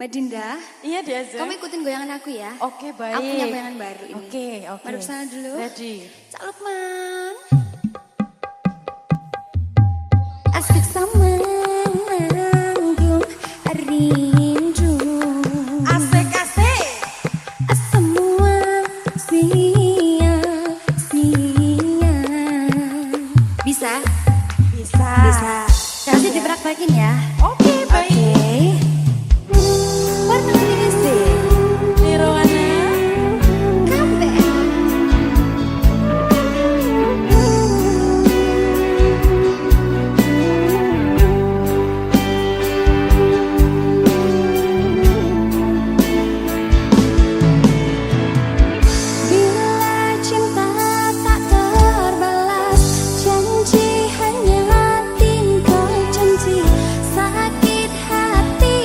Mbak Dinda, Iya Diaza. kamu ikutin goyangan aku ya. Oke baik. Aku punya goyangan baru ini. Oke. Mari kesana dulu. Ready. Cak Lukman. Asik sama manggung rindu. Asik. Semua sia-sia. Bisa? Bisa. Nanti dipraktekin ya. Oke baik. Warna kuning sih. Nirwana. Kabeh. Bila cinta tak terbalas, janji hanya tinggal janji, sakit hati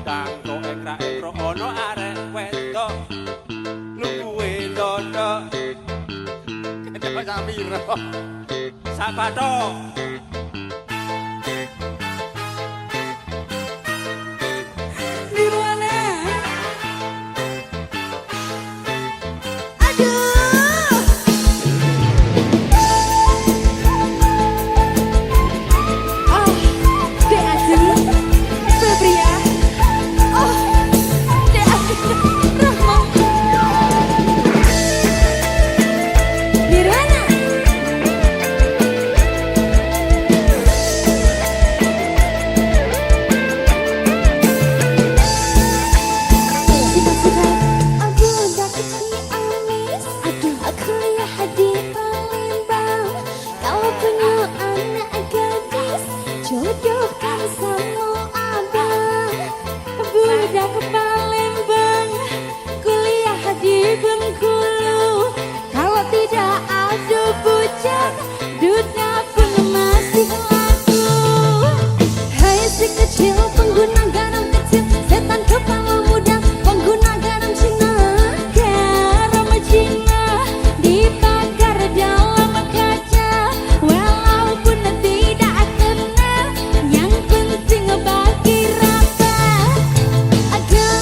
kanggo ekra-ekro ono arek wedok nungguwe ndono ketok sapiro sapa to Nirwana. Aduh. Oh, Dek Adi, Febria. Oh, Dek Adi, Rahma. Nirwana. Suka-suka aku udah Ciamis. Aduh, aku lihat di Palembang. Kau punya anak gadis, jodohkan sama abang. Budak ke Palembang, kuliah di Bengkulu. Kalau tidak ada bujang, dunia pun masih laku. Hai si kecil pengguna garam kecil, setan kepala muda pengguna garam Cina. Garam Cina dibakar dalam kaca, walaupun tidak kenal, yang penting bagi rasa. Agar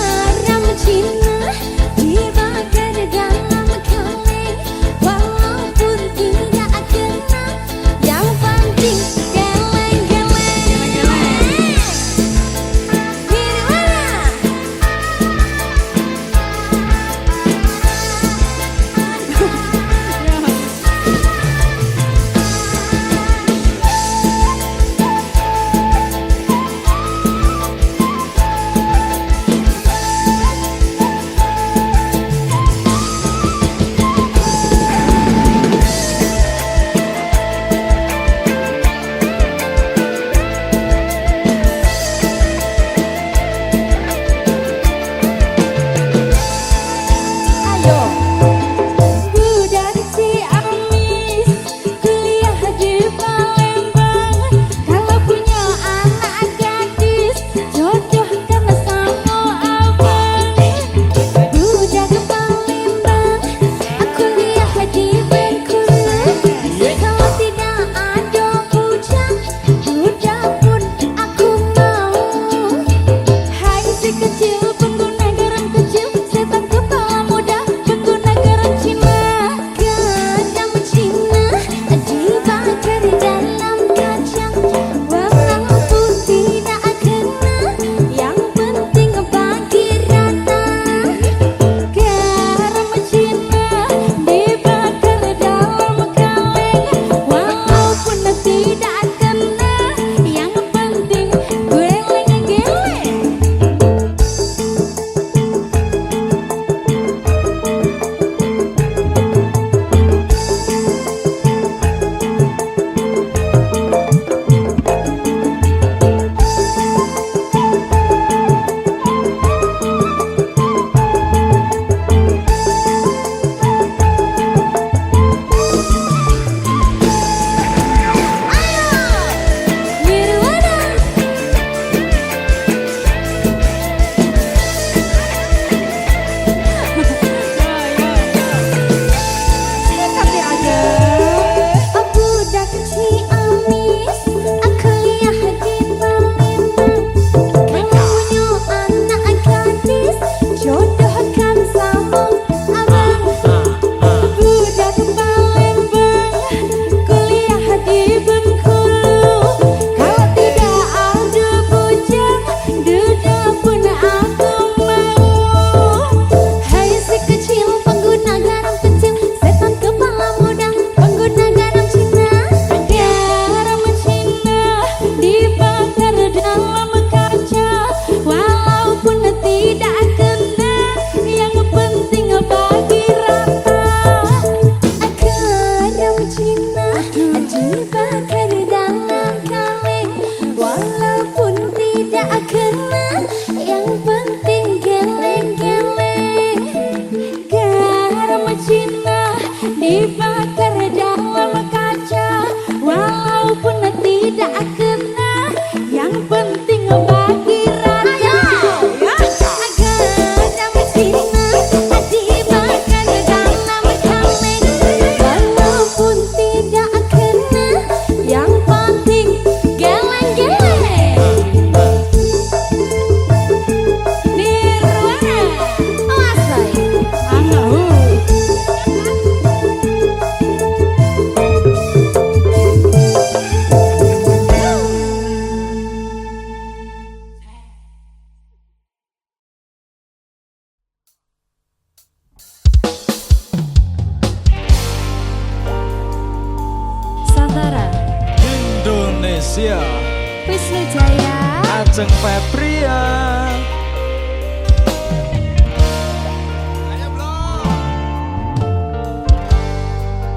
Wisnu Jaya, Ajeng Febria.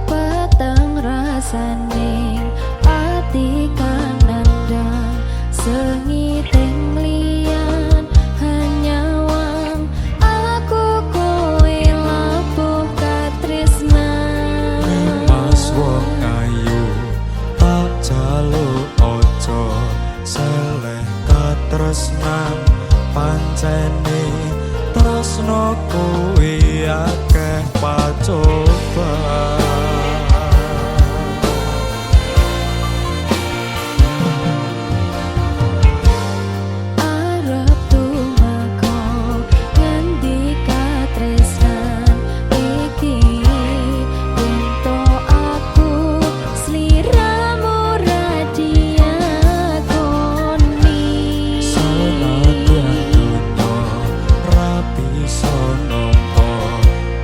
peteng rasaning ati kang nandang sengiting liyan hanyawang aku kowe labuh katresnan Mas wong ayu tak jaluk ojo seleh katresnan pancene tresno kuwi akeh pacobaan. arep tumeka ngendi katresnan iki ento aku sliramu radiakoni Senadyan dunya rapi sonompo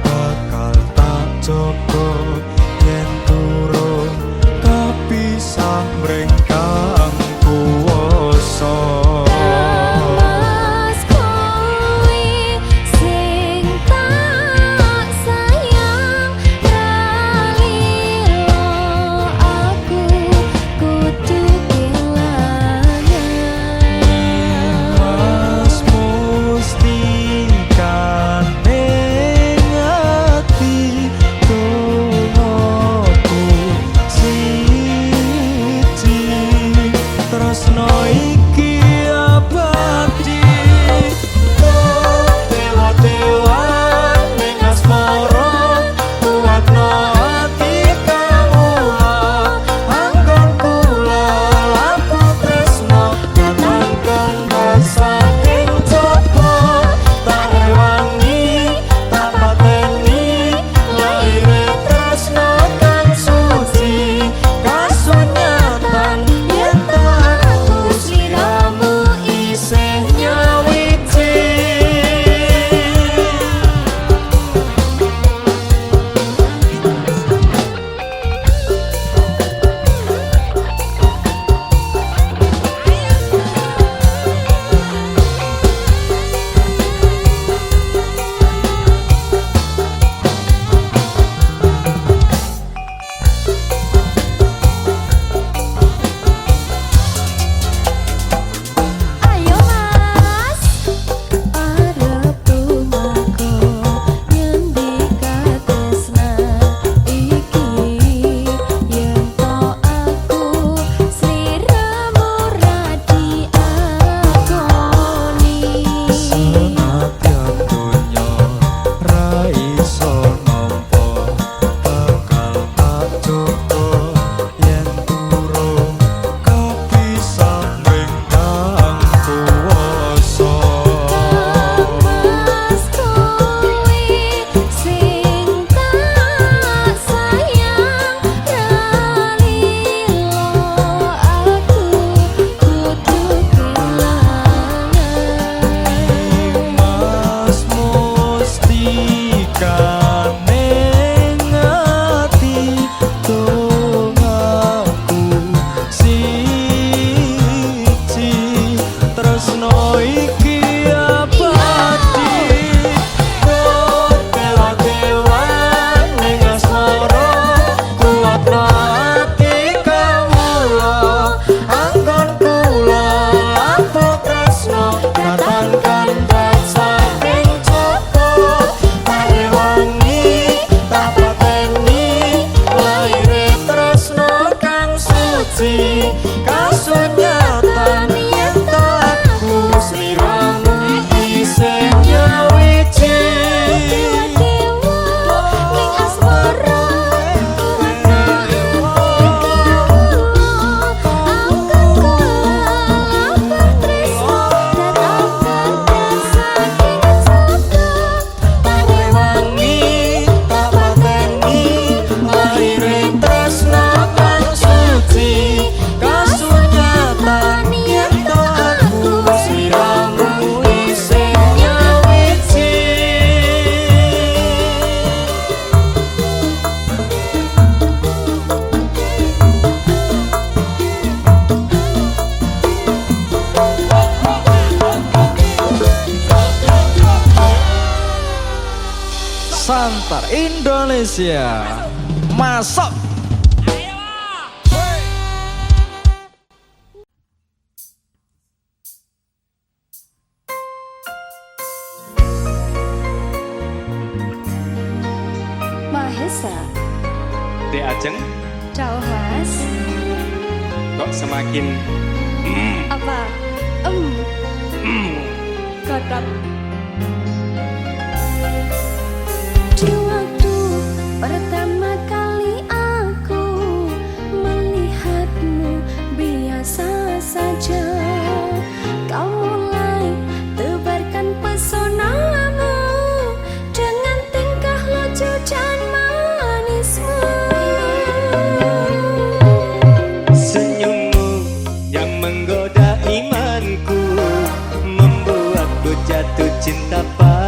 bakal tak joko yen turun kapisah mrengkang kuwasa. Mas kowe sing tak sayang ralilo aku kudu kelangan Mas mustikane Santar Indonesia. Masuk. Mahesa. Dek Ajeng, Ciao Mas. kok semakin Apa? Kodok. Di waktu pertama kali aku melihatmu biasa saja, kau mulai tebarkan pesonamu dengan tingkah lucu dan manismu. Senyummu yang menggoda imanku membuatku jatuh cinta padamu.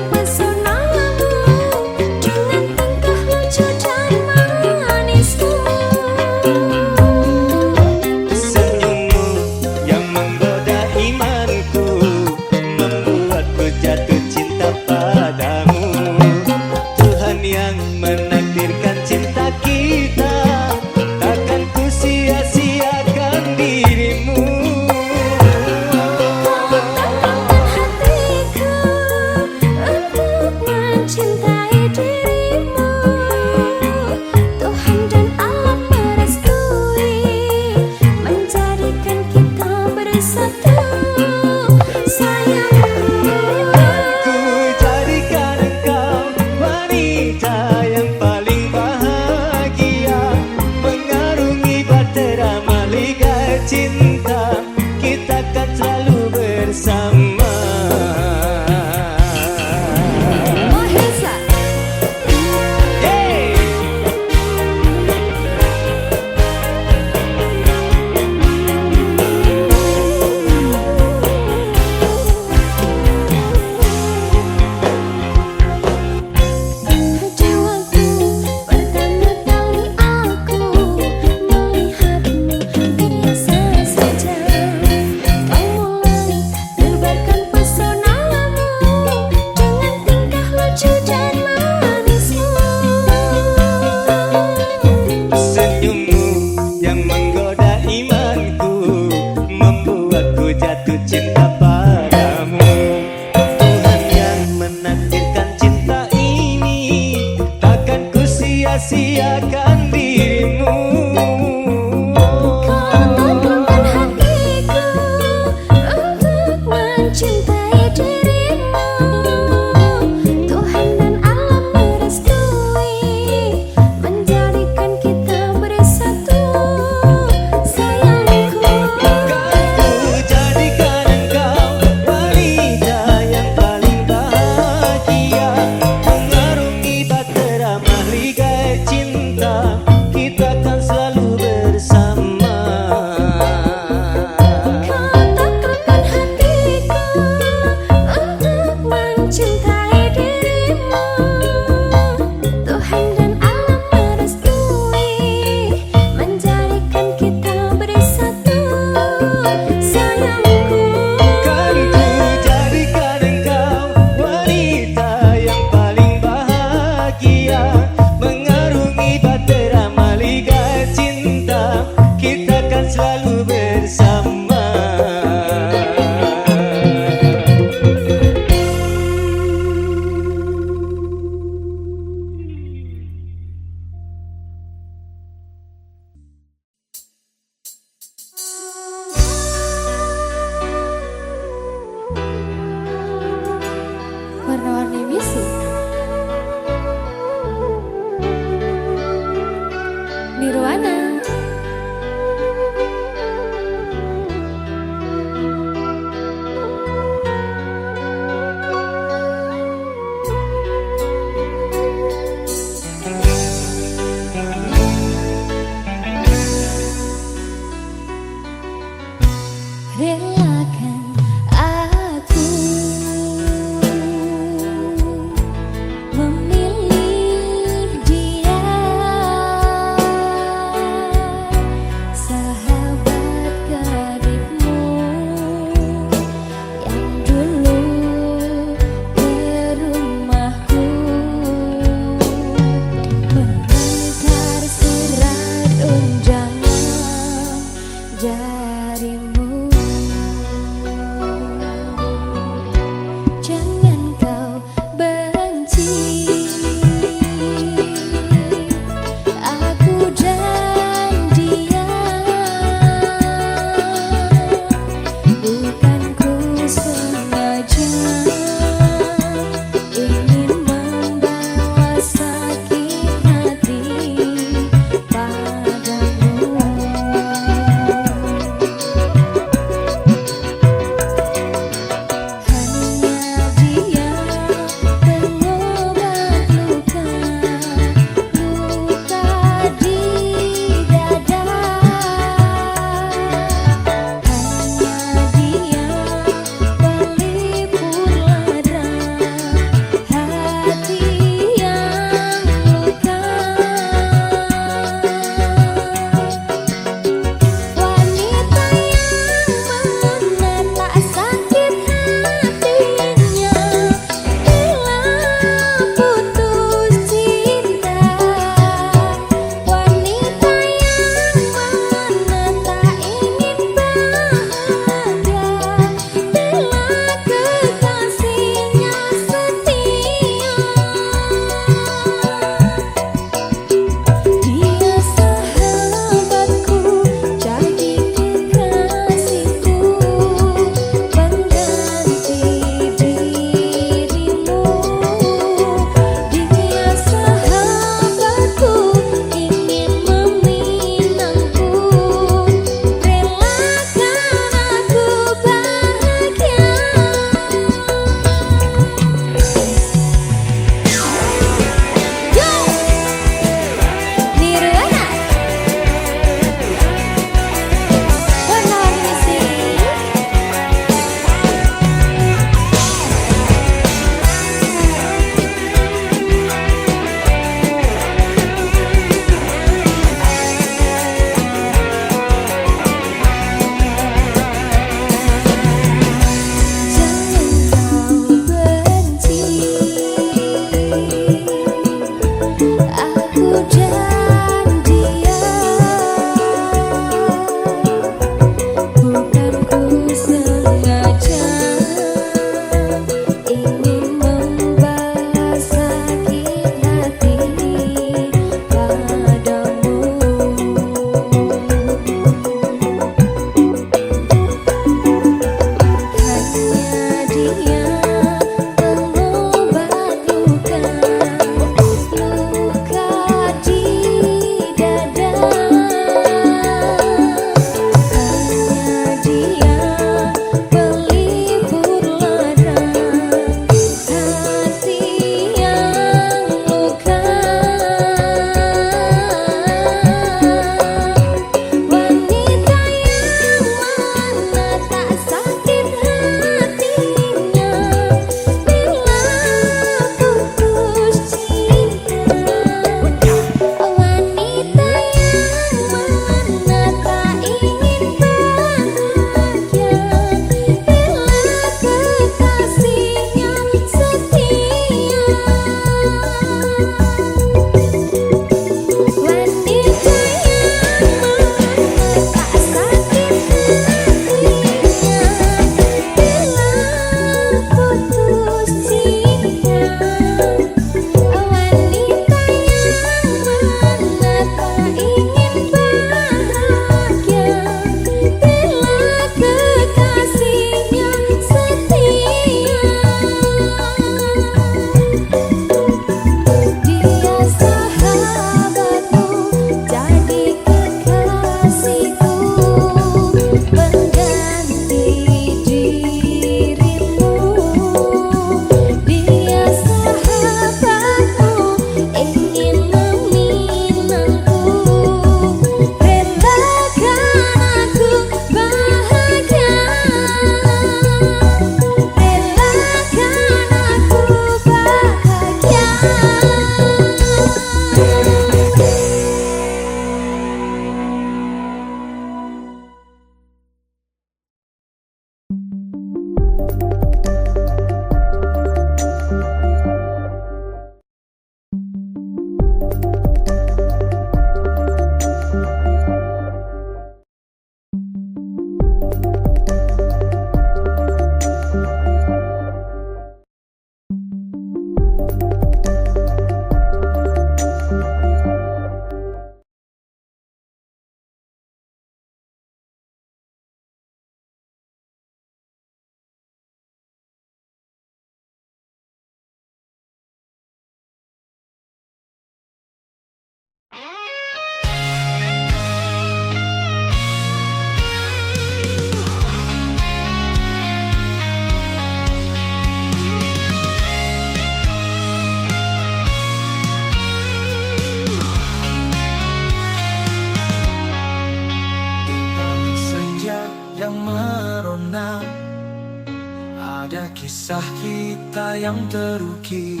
Kisah kita yang terukir,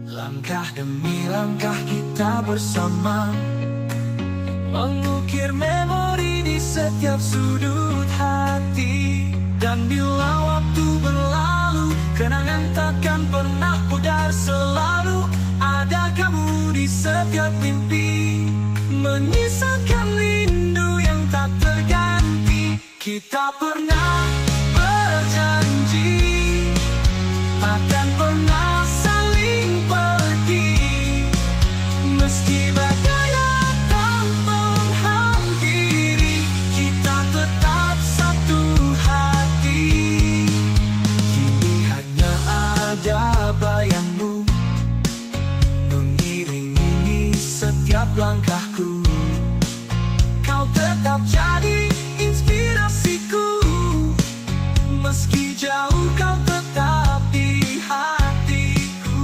langkah demi langkah kita bersama, mengukir memori di setiap sudut hati. Dan bila waktu berlalu, kenangan takkan pernah pudar. Selalu ada kamu di setiap mimpi, menyisakan rindu yang tak terganti. Kita pernah berjanji akan pernah saling pergi, meski badai datang menghampiri, kita tetap satu hati. Kini hanya ada bayangmu mengiringi setiap langkahku. Kau tetap jadi inspirasiku, meski jauh kau tetap di hatiku.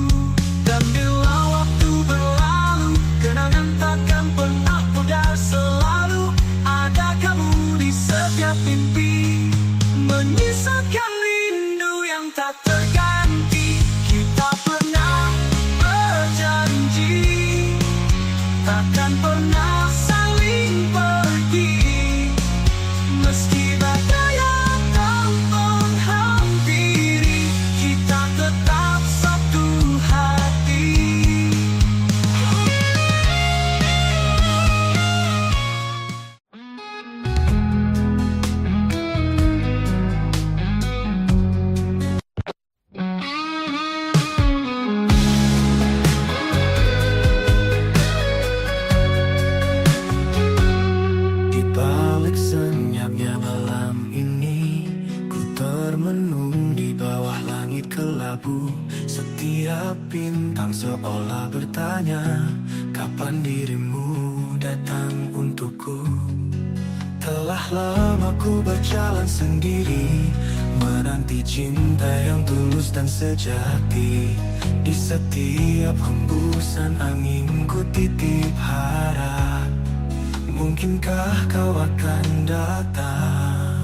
Dan bila waktu berlalu, kenangan takkan pernah pudar. Selalu ada kamu di setiap mimpi, menyisakan rindu yang tak terganti. Kita pernah berjanji takkan pernah saling pergi, meski badai datang menghampiri, kita tetap satu hati. Di balik senyapnya malam ini, ku termenung di bawah langit kelabu. Setiap bintang seolah bertanya, kapan dirimu datang untukku. Telah lama ku berjalan sendiri, menanti cinta yang tulus dan sejati. Di setiap hembusan angin ku titip harap, mungkinkah kau akan datang.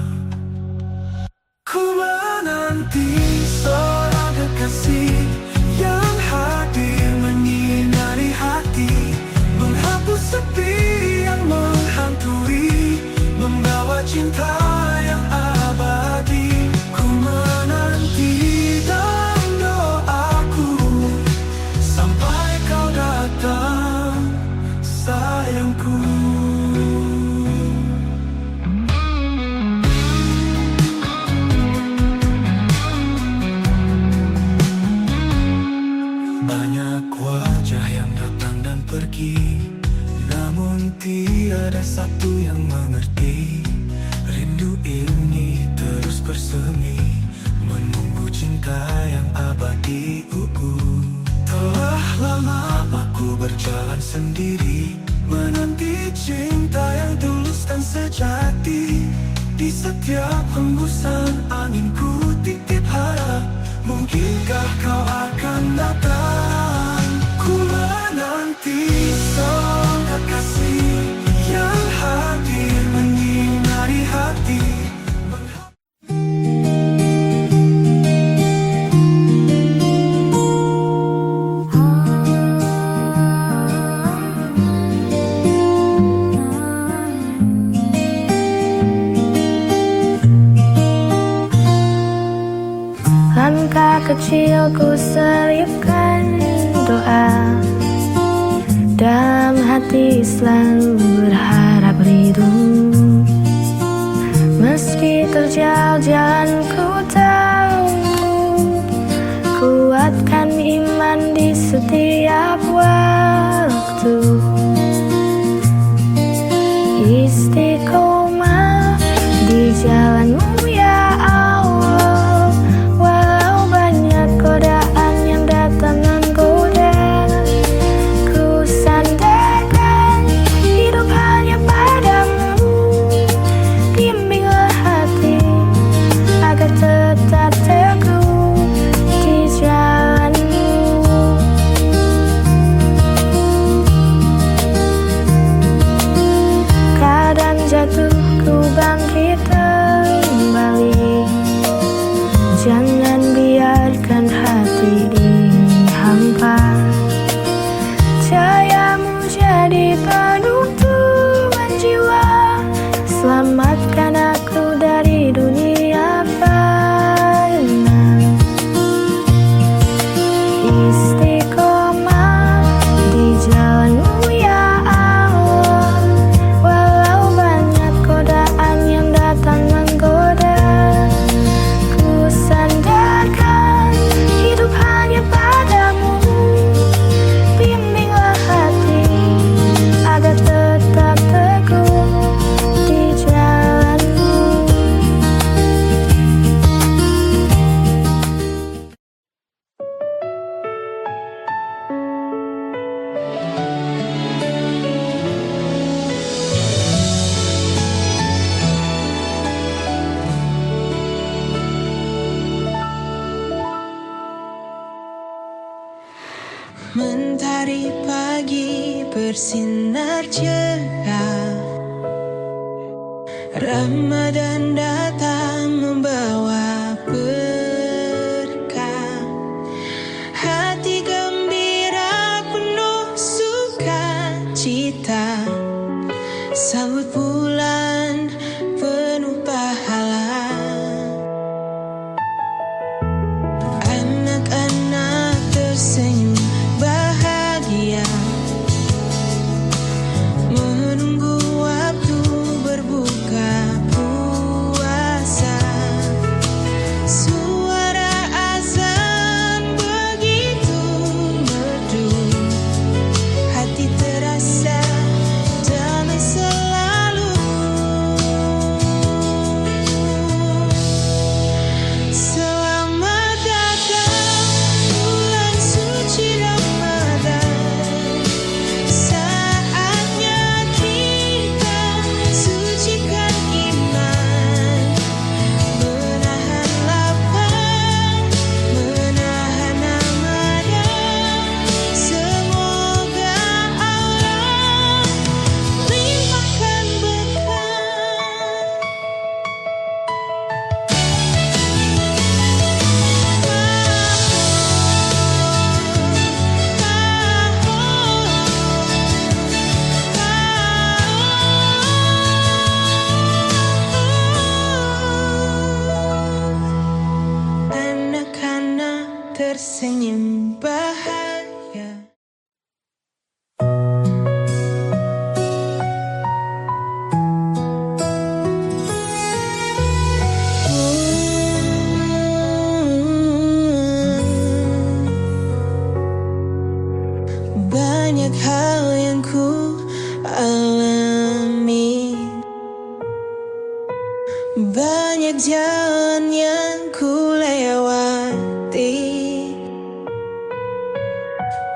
Ku menanti seorang kekasih yang hadir menyinari hati, menghapus sepi yang menghantui, membawa cinta yang abadi. Ku menanti dalam doaku, yang mengerti. Rindu ini terus bersemi, menunggu cinta yang abadi. Telah lama aku berjalan sendiri, menanti cinta yang tulus dan sejati. Di setiap hembusan angin ku titip harap, mungkinkah kau akan datang. Ku menanti sang kekasih yang hadir menyinari hati. Langkah kecilku selipkan doa, dalam hati selalu berharap ridho. Meski terjal jalan ku tahu, kuatkan iman di setiap waktu. Istiqomah di jalanmu ya Allah, walau banyak godaan yang datang menggoda. Ku sandarkan hidup hanya padamu, bimbinglah hati agar tetap teguh di jalanmu. Kadang jatuh ku bangkit kembali, jangan biarkan hati dihampa. Cahayamu jadi penuntun jiwa, selamatkan aku dari dunia fana. Istiqomah di jalanmu ya Allah, walau banyak godaan yang datang menggoda. Ku sandarkan hidup hanya padamu, bimbinglah hati agar tetap teguh di jalanmu. Mentari pagi bersinar cerah, Ramadan datang membawa berkah. Hati gembira penuh sukacita, sambut bulan penuh pahala. Anak-anak tersenyum bahagia, menunggu waktu berbuka puasa. Suara azan begitu merdu, hati terasa damai selalu. Selamat datang bulan suci Ramadan, saatnya kita sucikan iman, menahan lapar, menahan amarah. Semoga Allah limpahkan berkah. Anak-anak tersenyum bahagia. Banyak hal yang ku alami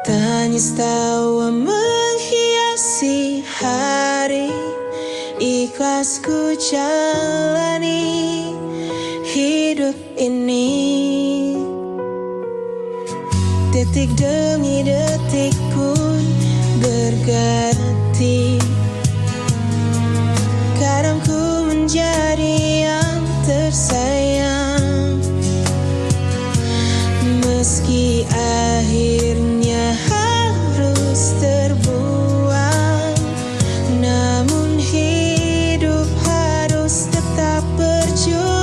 Tangis tawa menghiasi hari, ikhlas ku jalani hidup ini. Detik demi detik pun berganti, kadang ku menjadi yang tersayang, meski akhirnya harus terbuang. Namun hidup harus tetap berjuang.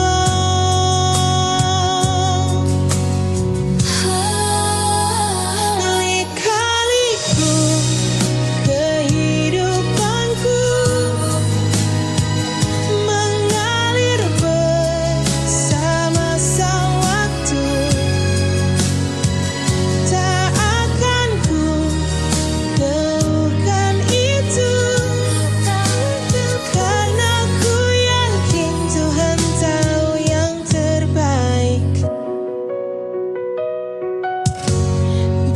Lika-liku kehidupanku mengalir bersama sang waktu. Tak akan ku temukan itu, karena ku yakin Tuhan tahu yang terbaik.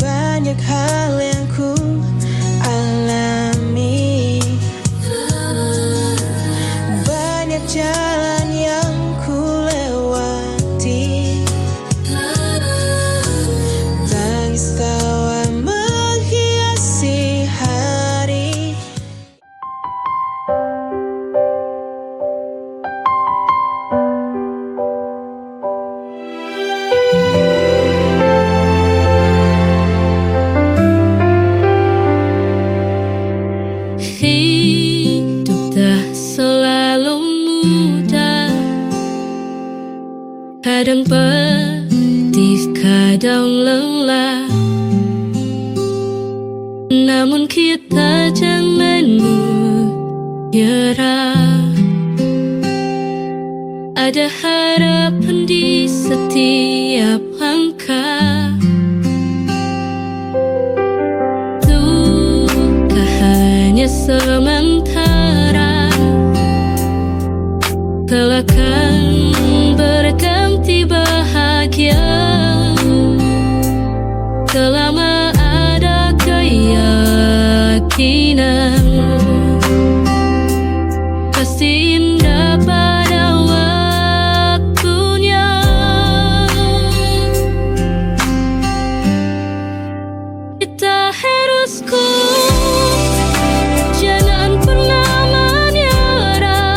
Banyak hal yang ku alami, banyak jalan yang ku lewati. Tangis tawa menghiasi hari. Hidup tak selalu mudah, kadang pedih, kadang lelah. Namun kita jangan menyerah. Ada harapan di setiap langkah. Duka hanya sementara, kelak akan berganti bahagia. Selama ada keyakinan, pasti indah pada waktunya. Kita harus kuat, jangan pernah menyerah,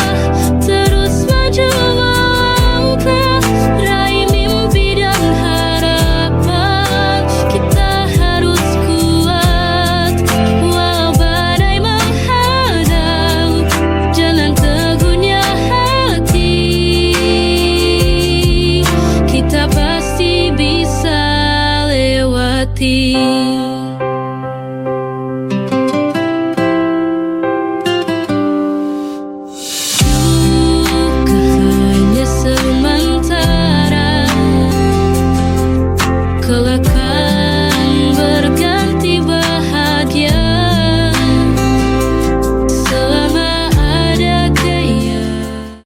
terus maju melangkah, raih mimpi dan harapan. Kita harus kuat, walau badai menghadang, jalan teguhnya hati. Kita pasti bisa lewati. Duka hanya sementara, kelak akan berganti bahagia. Selama ada keyakinan.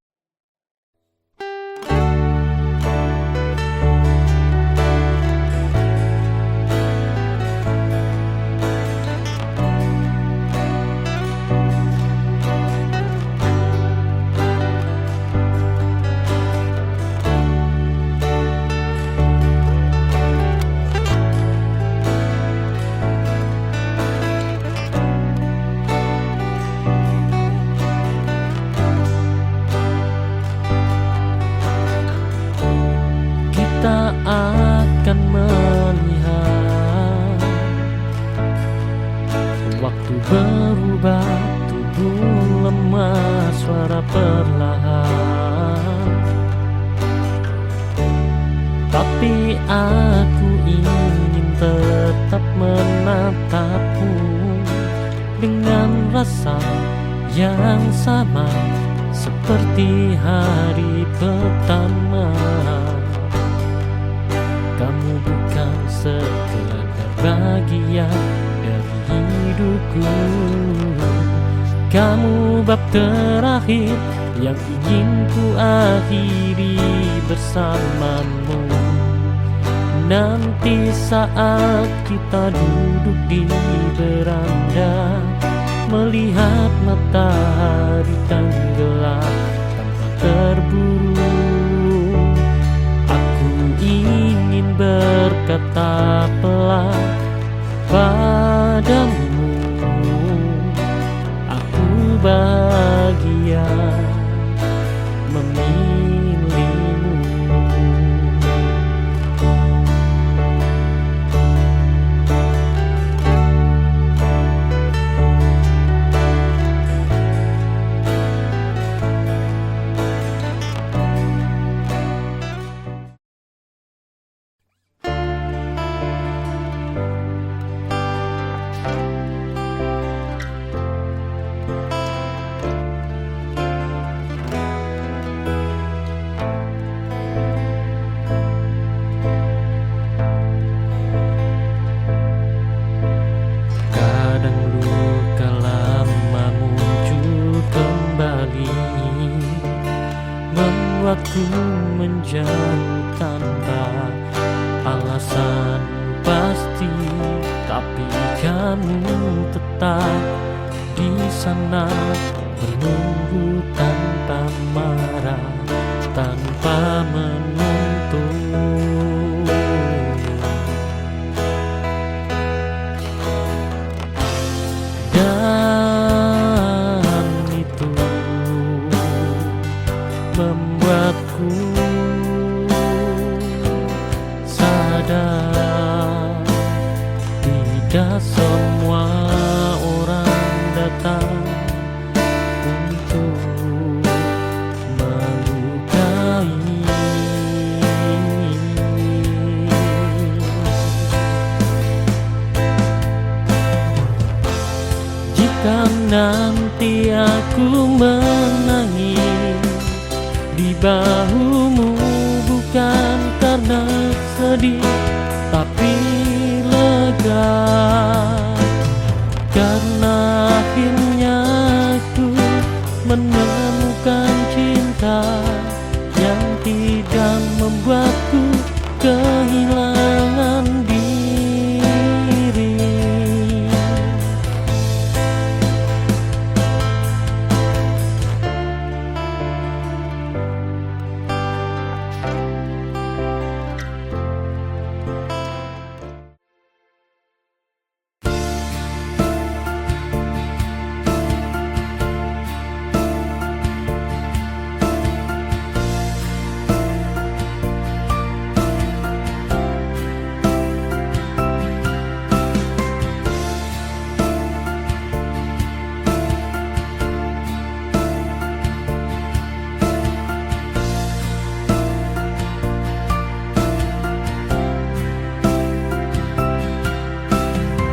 Kita akan melihat waktu berubah, tubuh lemah, suara perlahan. Tapi aku ingin tetap menatapmu dengan rasa yang sama seperti hari pertama. Kamu bukan sekedar bagian dari hidupku, kamu bab terakhir yang ingin ku akhiri bersamamu. Nanti saat kita duduk di beranda, melihat matahari tenggelam tanpa terburu, aku ingin berkata pelan padamu, aku bahagia memilihmu. Kadang luka lama muncul kembali, membuatku menjauh tanpa alasan pasti. Tapi kamu tetap di sana, menunggu tanpa marah, tanpa menuntut. Dan itu membuatku sadar, tidak semua orang datang untuk melukai. Jika nanti aku menangis di bahumu, bukan karena sedih tapi lega, karena akhirnya aku menemukan cinta yang tidak membuatku kehilangan diri.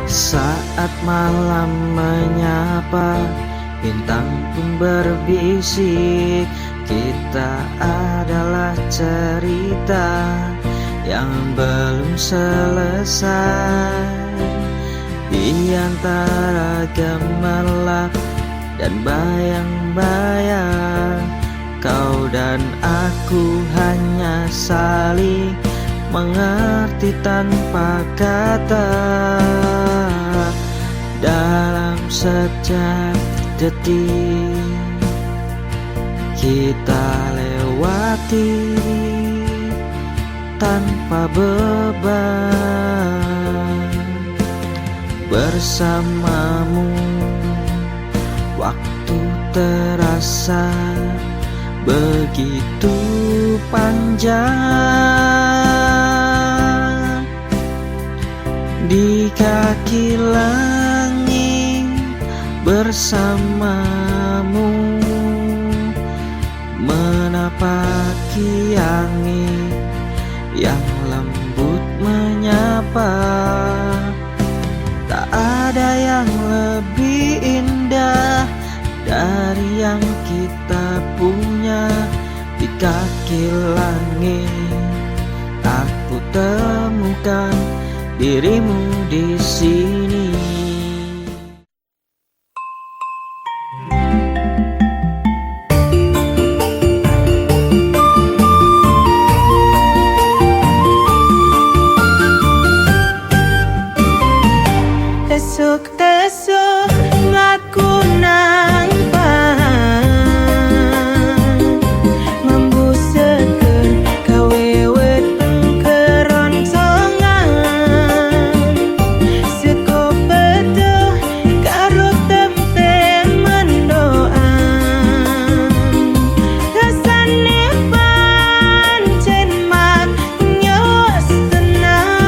Saat malam menyapa, bintang pun berbisik, kita adalah cerita yang belum selesai. Di antara gemerlap dan bayang-bayang, kau dan aku hanya saling mengerti tanpa kata. Dalam setiap detik kita lewati tanpa beban. Bersamamu waktu terasa begitu panjang. Di kaki langit bersamamu, menapaki angin yang lembut menyapa. Tak ada yang lebih indah dari yang kita punya. Di kaki langit aku temukan dirimu di sini. Tesuk-tesuk ngaku nang membusekeun kawewet pengkeroncongan seko betuh karo tempe mendoan rasane pancen maknyos tenang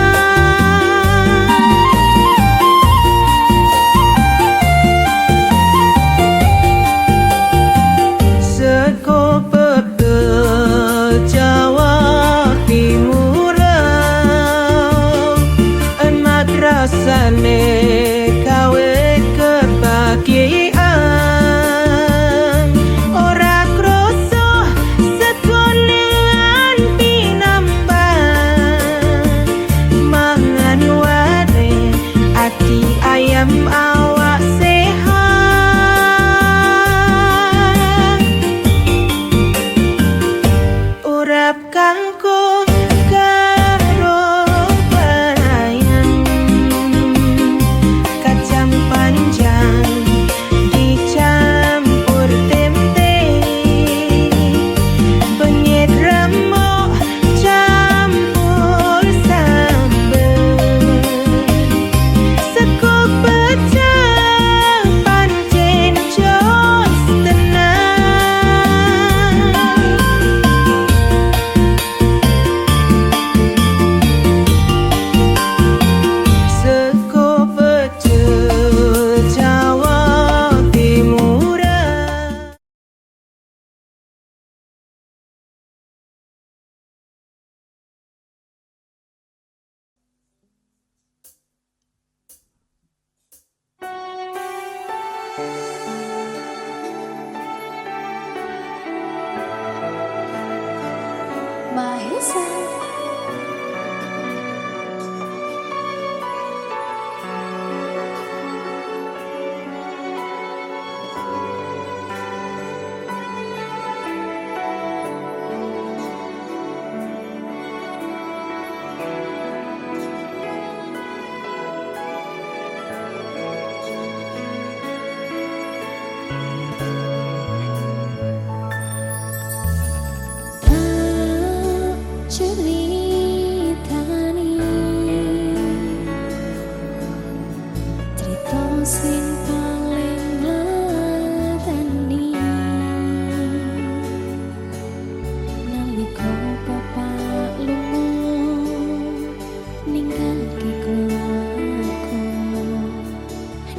seko pebel Jawa Timuran enak rasane kawe kebahagiaan ora kroso sekonean pinambah mangan ware ati ayam awak sehat urap kangkung karo bayang kacang panjang dicampur tempe penyet remuk campur sambel sekuk pecah pancen jos tenang seko pecel Jawa Timuran Mahesa ceritani cerita sing paling ngladani nalika bapak lunga ninggalke keluarga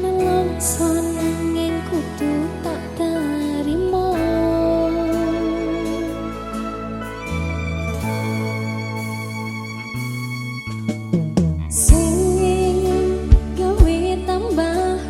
nelongso nanging kudu tak tarimo sing gawe tambah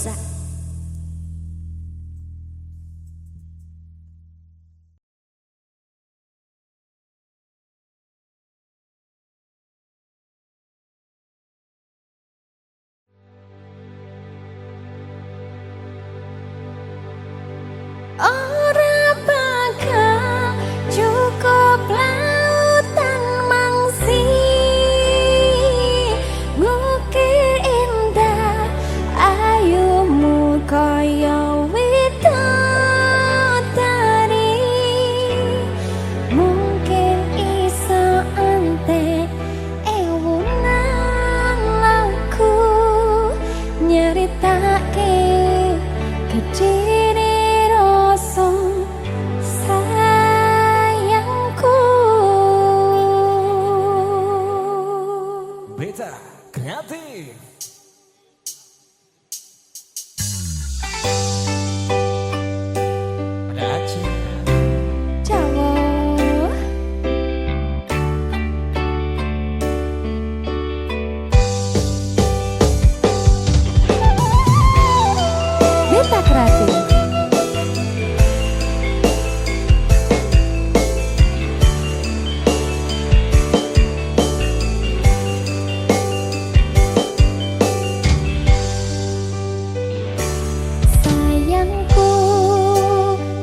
bisa. Ora bakal cukup lautan mangsi ngukir indah ayumu kaya widodari. Mungkin iso ante ewunan laku nyeritake kediri rasa sayangku. Beta Kreatif. Ada Aceh. Jawa Beta Kreatif. Sayangku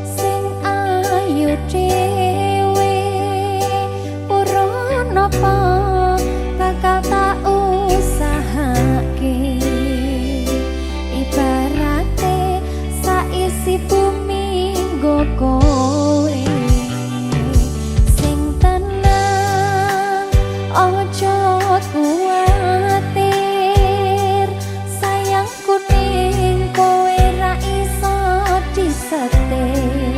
sing ayu dhewe ora napa bakal tak usahake. Ibarate saisi bumi nggo kowe sing tenang ojo kuwatir. Sayangku ning kowe ra iso disetir.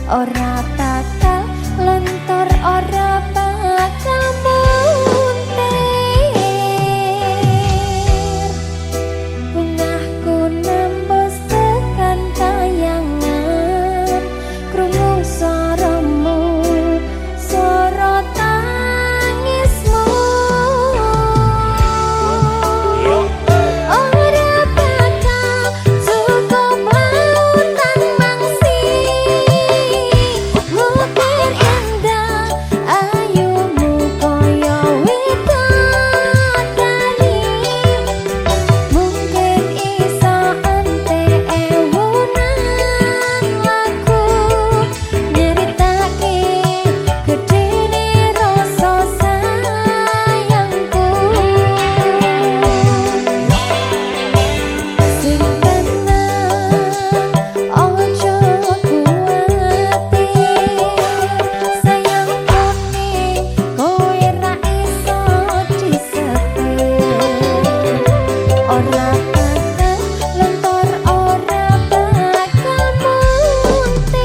Ora bakal lentor, ora bakal muntir. Bungahku nembus tekan kayangan, krungu swaramu, swara tangismu. Ora bakal cukup lautan mangsi ngukir indah ayumu kaya widodari. Mungkin iso ante ewunan laku nyeritake gedene rasa sayangku. Sing tenang ojo kuwatir. Sayangku ning kowe ra iso disetir. Ora bakal lentor, ora bakal muntir.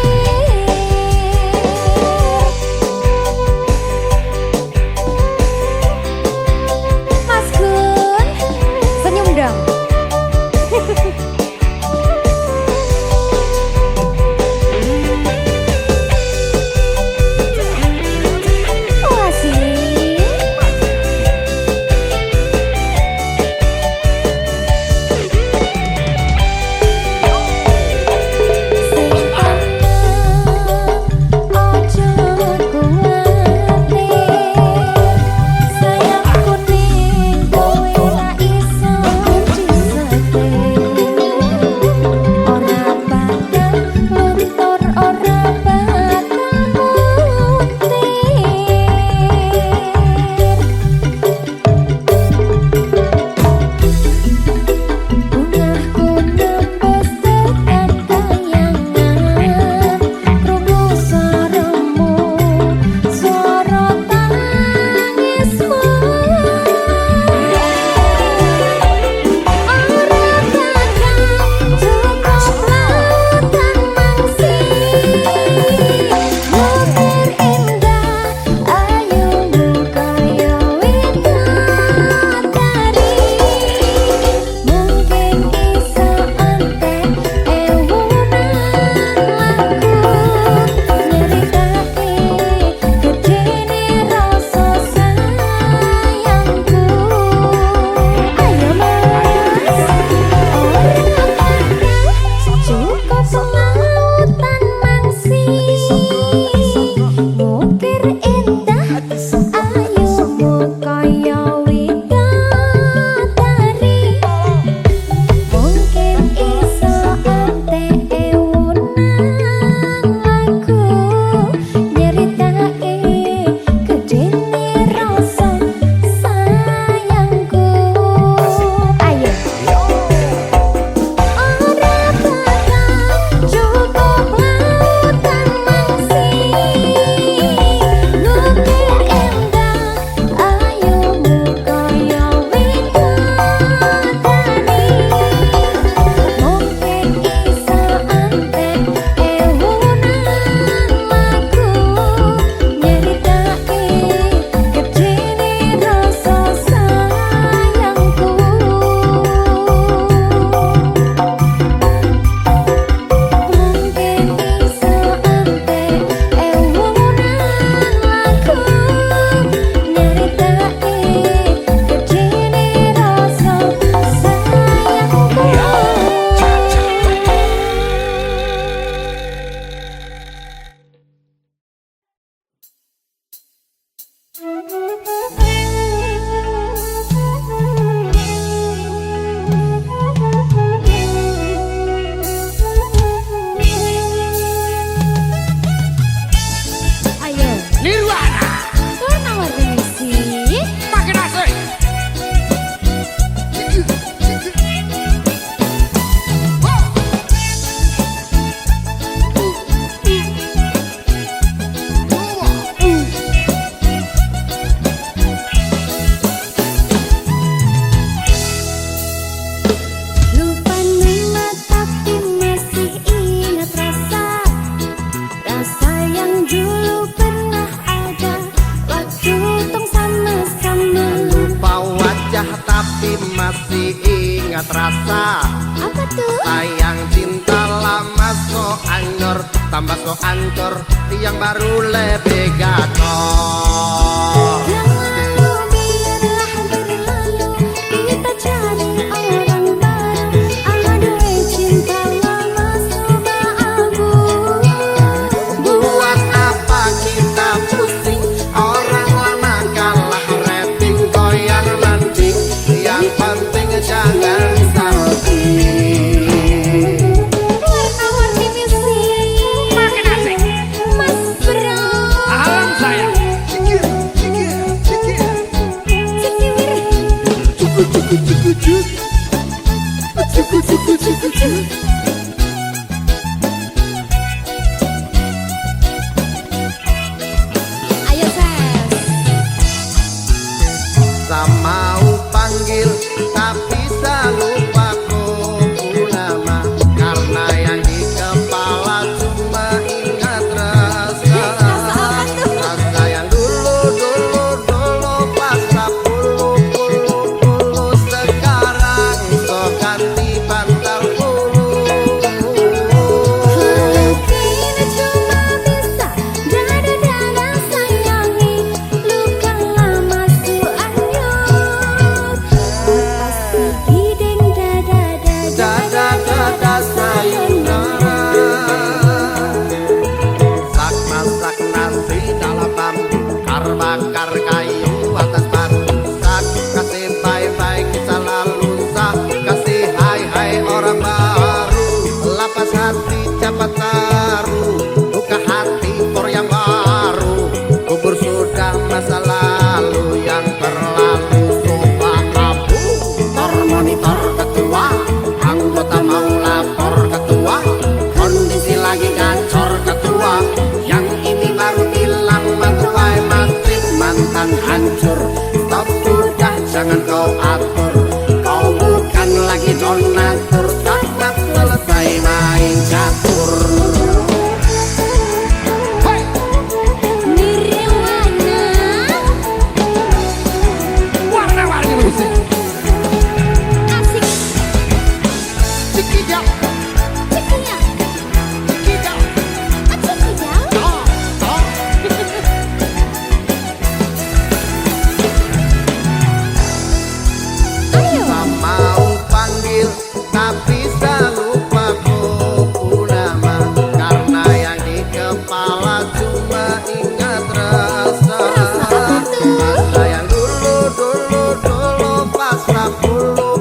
Mas Gun, senyum dong. Oasis. masih ingat rasa. Apa tuh? Sayang cinta lama so anyor, tambah so ancur, yang baru lebih gacor. Yang lalu biarlah berlalu, kita cari orang baru. Aduh cinta lama sudah abu. Buat apa kita pusing, orang lama kalah rating, goyang landing, yang penting jangan salting. Warna-warni misi makin asik, Mas Bro. Alam saya. Ayo Ses. Sama panggil tapi lupa kumpul nama, karena yang di kepala cuma ingat rasa. Rasa yang dulu pas puluh sekarang so ganti bantal bulu. Kini cuma bisa dada-dada sayangi, luka lama su anyur. Lepas gideng Dada sayonara, sak masak nasi dalam bambu, bakar kayu atas batu, sak kasih bye-bye kisah lalu, sak kasih hai orang baru, lapas hati cepat taruh, buka hati for yang baru, kubur sudah masa lalu yang berlalu. Sofa abu, monitor ketua, anggota mau lapor ketua, kondisi lagi gacor ketua, yang ini baru bilang matuai matrip mantan hancur. Stop sudah jangan kau atur, kau bukan lagi donatur, tamat selesai main catur. Nirwana. Warna-warni musik. Asik. Cikijau, Cikijau. cikijau, Cikijau. Ayo. mau panggil tapi lupa kumpul nama, karena yang di kepala cuma ingat rasa. Rasa yang dulu pas puluh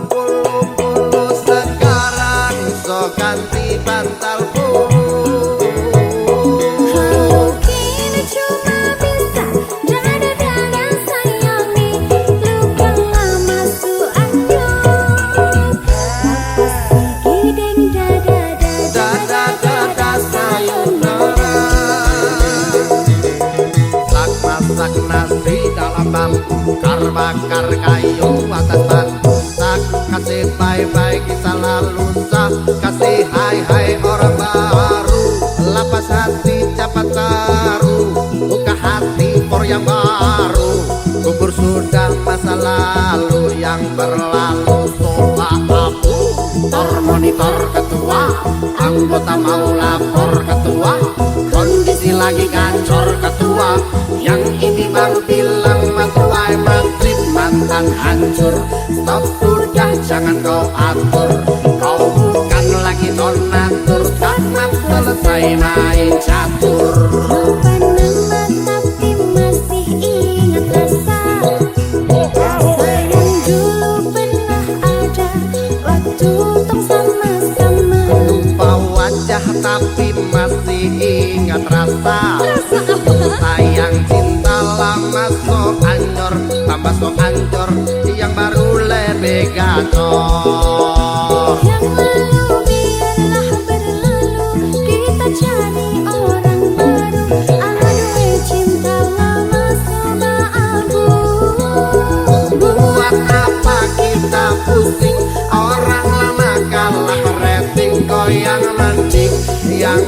sekarang so ganti bantal bulu. Kini cuma bisa dada-dada sayangi, luka lama su anyur. Lepas gideng Dada sayonara, sak masak nasi dalam bambu, bakar kayu atas batu, sak kasih bye-bye kisah lalu, sak kasih hai orang baru, lapas hati cepat taruh, buka hati for yang baru, kubur sudah masa lalu yang berlalu. Sofa abu, monitor ketua, anggota mau lapor ketua, kondisi lagi gacor ketua, yang ini baru bilang matuai matrip mantan hancur. Stop sudah jangan kau atur, kau bukan lagi donatur, tamat selesai main catur. lupa nama tapi masih ingat rasa. Rasa yang dulu pernah ada waktu tong sama-sama. Lupa wajah tapi masih ingat rasa. Sayang cinta lama so anyor, tambah so ancur, yang baru lebih gacor. Yang lalu biarlah berlalu, kita cari orang baru. Aduh cinta lama sudah abu. Buat apa kita pusing, orang lama kalah rating, goyang landing, yang